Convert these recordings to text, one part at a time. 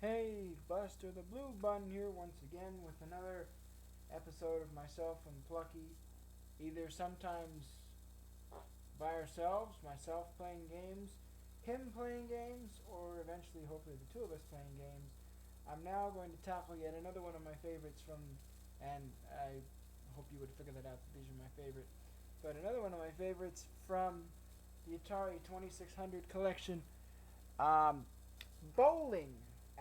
Hey, Buster the Blue Button here once again with another episode of myself and Plucky. Either sometimes by ourselves, myself playing games, him playing games, or eventually, hopefully, the two of us playing games. I'm now going to tackle yet another one of my favorites from, and I hope you would figure that out, that these are my favorite. But another one of my favorites from the Atari 2600 collection. Um, Bowling,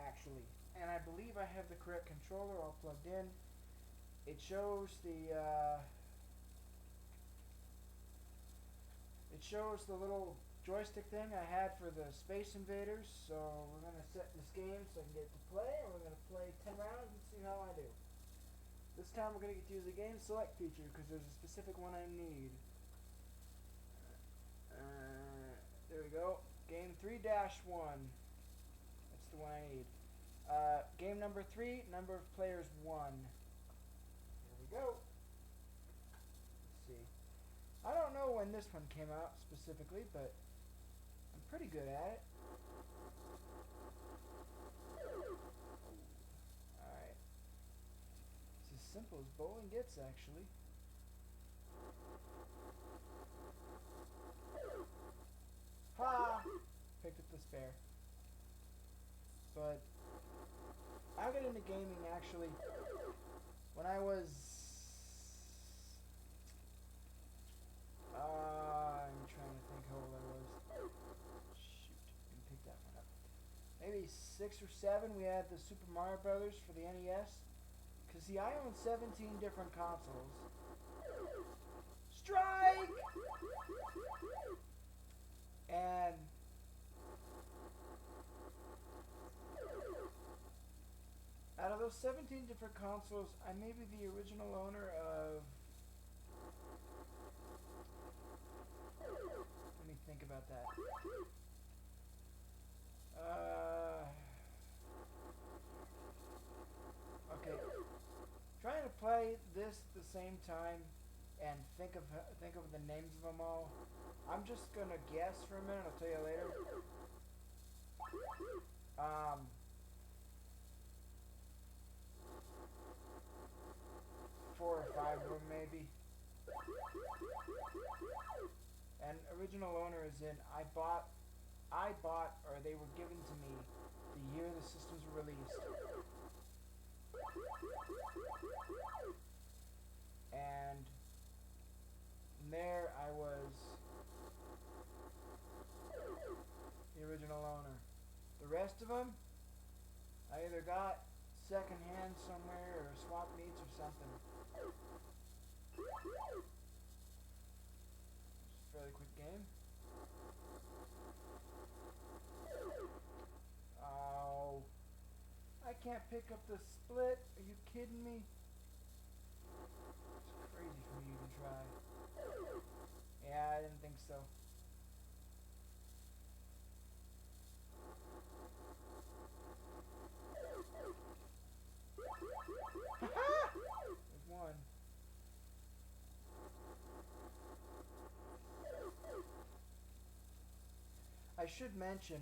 actually. And I believe I have the correct controller all plugged in. It shows the little joystick thing I had for the Space Invaders. So we're gonna set this game so I can get it to play, and we're gonna play 10 rounds and see how I do. This time we're gonna get to use the game select feature because there's a specific one I need. There we go. Game 3-1. That's the one I need. Game number 3, number of players 1. Here we go. Let's see. I don't know when this one came out specifically, but I'm pretty good at it. Alright. It's as simple as bowling gets, actually. Ha! Picked up the spare. But I got into gaming actually when I was I'm trying to think how old I was. Shoot, didn't pick that one up. Maybe 6 or 7. We had the Super Mario Brothers for the NES. Cause see, I own 17 different consoles. Strike! And out of those 17 different consoles, I may be the original owner of... Let me think about that. Okay. Trying to play this at the same time and think of the names of them all. I'm just gonna guess for a minute. I'll tell you later. Um, 4 or 5 of them maybe. And original owner is in I bought or they were given to me the year the systems were released. And there I was the original owner. The rest of them I either got second hand somewhere or swap meets or something. It's a fairly quick game. Oh, I can't pick up the split. Are you kidding me? It's crazy for me to even try. Yeah, I didn't think so. There's one. I should mention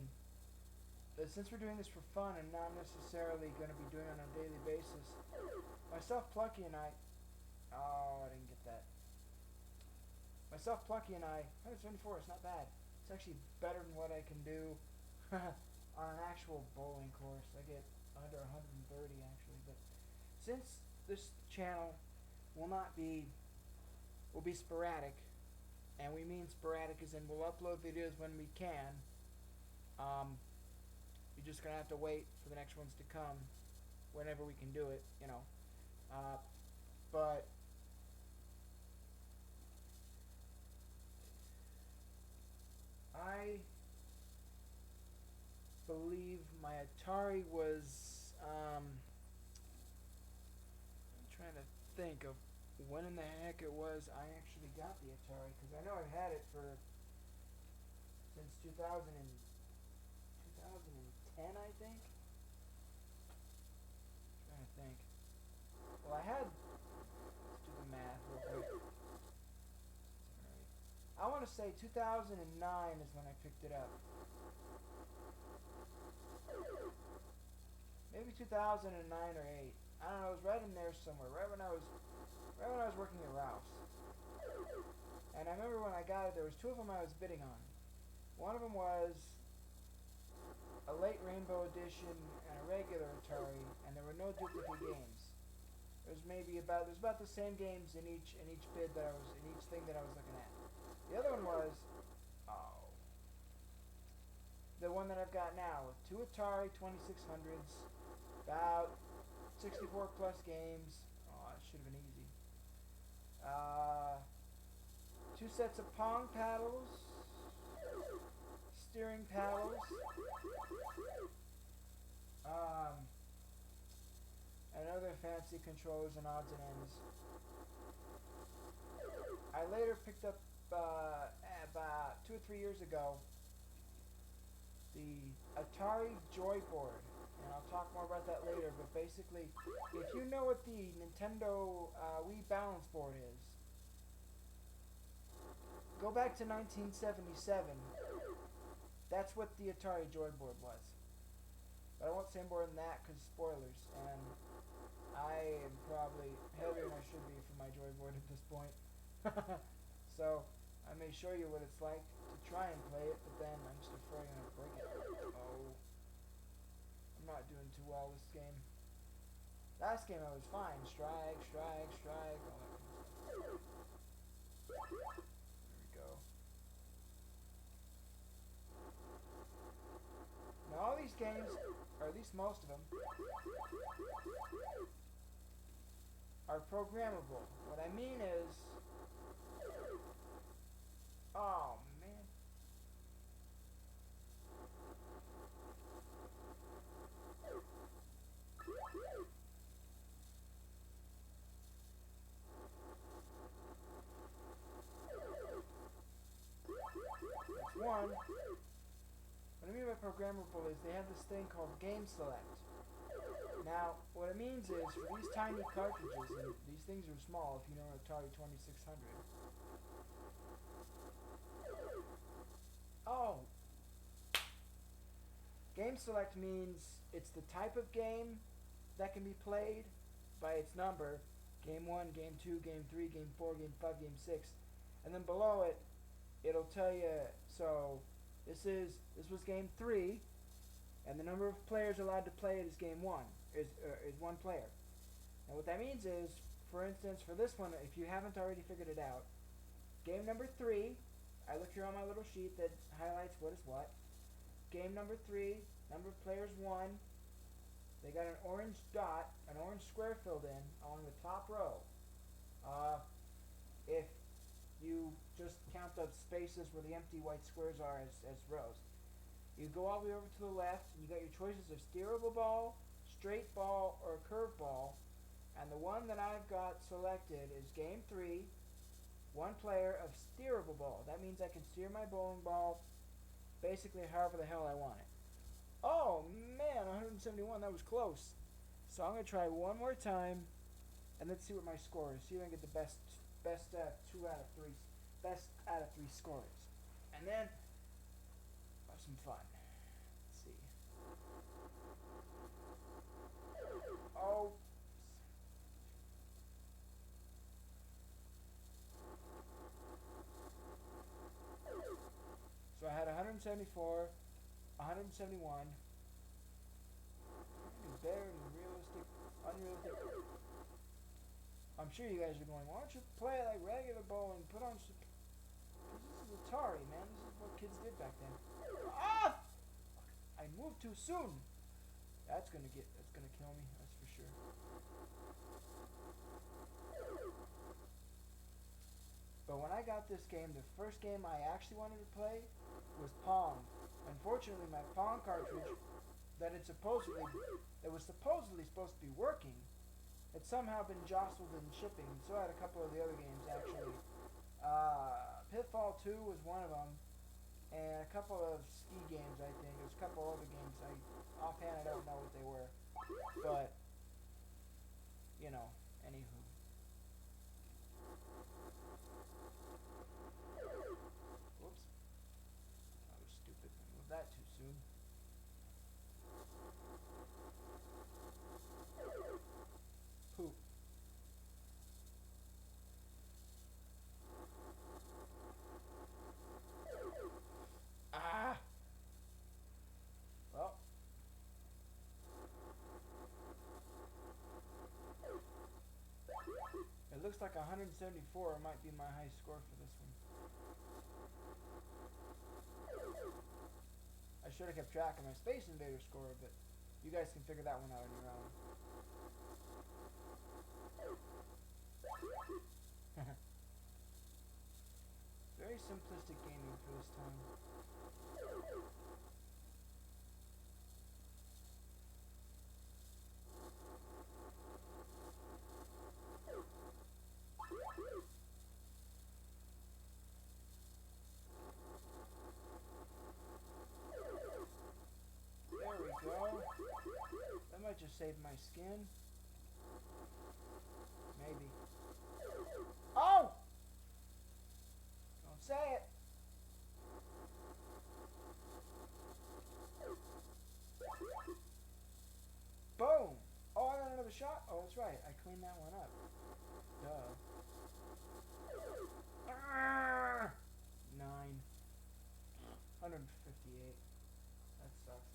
that since we're doing this for fun and not necessarily going to be doing it on a daily basis, myself, Plucky, and I... Oh, I didn't get that. Myself, Plucky, and I... 174, it's not bad. It's actually better than what I can do on an actual bowling course. I get under 130, actually. But since this channel will be sporadic, and we mean sporadic as in we'll upload videos when we can, you're just gonna have to wait for the next ones to come whenever we can do it, you know. But I believe my Atari was I'm trying to think of when in the heck it was I actually got the Atari, because I know I've had it for since 2010, I think. Trying to think. Well, let's do the math real quick. I want to say 2009 is when I picked it up. 2009 or 8. I don't know. It was right in there somewhere. Right when I was working at Ralph's. And I remember when I got it, there was two of them I was bidding on. One of them was a late Rainbow Edition and a regular Atari, and there were no duplicate games. There's about the same games in each bid that I was in each thing that I was looking at. The other one was the one that I've got now with two Atari 2600s, about 64 plus games. Oh, it should have been easy. Two sets of Pong paddles, steering paddles, and other fancy controllers and odds and ends. I later picked up about 2 or 3 years ago the Atari Joy Board, and I'll talk more about that later. But basically, if you know what the Nintendo Wii Balance Board is, go back to 1977. That's what the Atari Joy Board was. But I won't say more than that because spoilers, and I am probably heavier than I should be for my Joy Board at this point. So I may show you what it's like to try and play it, but then I'm just afraid I'm going to break it. Oh. I'm not doing too well this game. Last game I was fine. Strike, strike, strike, all that kind of stuff. There we go. Now all these games, or at least most of them, are programmable. What I mean is, oh man. That's one. What I mean by programmable is they have this thing called Game Select. Now, what it means is for these tiny cartridges, and these things are small if you know an Atari 2600. Oh! Game Select means it's the type of game that can be played by its number. Game 1, Game 2, Game 3, Game 4, Game 5, Game 6. And then below it, it'll tell you, so this was Game 3, and the number of players allowed to play it is Game 1, is one player. And what that means is, for instance, for this one, if you haven't already figured it out, game number 3, I look here on my little sheet that highlights what is what. Game number 3, number of players 1, they got an orange dot, an orange square filled in along the top row. If you just count the spaces where the empty white squares are as rows. You go all the way over to the left, and you got your choices of steerable ball, straight ball, or curve ball. And the one that I've got selected is Game 3, one player of steerable ball. That means I can steer my bowling ball basically however the hell I want it. Oh man, 171, that was close. So I'm going to try one more time, and let's see what my score is. See if I can get the best 2 out of 3, best out of 3 scores. And then, have some fun. Let's see. Oh. So I had 174, 171. Better than realistic, unrealistic. I'm sure you guys are going, why don't you play like regular bowling, put on some... This is Atari, man. This is what kids did back then. Ah! I moved too soon. That's gonna kill me, that's for sure. But when I got this game, the first game I actually wanted to play was Pong. Unfortunately, my Pong cartridge that was supposedly supposed to be working, had somehow been jostled in shipping. So had a couple of the other games actually. Pitfall 2 was one of them, and a couple of ski games. I think there's a couple other games. Offhand I don't know what they were, but you know, anywho. Whoops, that was stupid. I moved that too soon. looks like 174 might be my high score for this one. I should have kept track of my Space Invader score, but you guys can figure that one out on your own. Very simplistic gaming for this time. There we go. That might just save my skin. Maybe. Oh! Don't say it. Boom! Oh, I got another shot? Oh, that's right. I cleaned that one up. Duh. 9. 158. That sucks.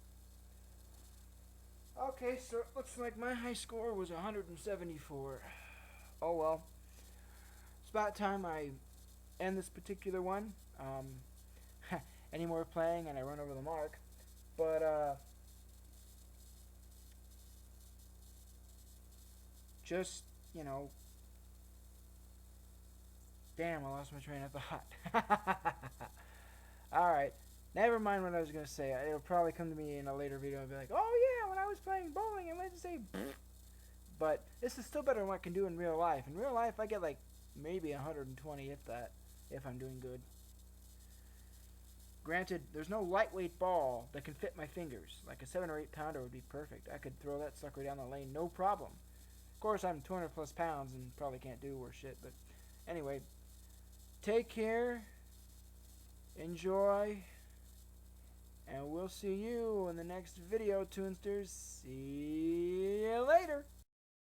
Okay, so it looks like my high score was 174. Oh well. It's about time I end this particular one. Any more playing and I run over the mark. But, just, you know, damn, I lost my train of thought. Alright, never mind what I was going to say. It'll probably come to me in a later video and be like, oh yeah, when I was playing bowling, I meant to say but this is still better than what I can do in real life. In real life, I get like maybe 120 if that, if I'm doing good. Granted, there's no lightweight ball that can fit my fingers. Like a 7 or 8 pounder would be perfect. I could throw that sucker down the lane, no problem. Of course, I'm 200 plus pounds and probably can't do worse shit. But anyway, take care, enjoy, and we'll see you in the next video, Toonsters. See you later.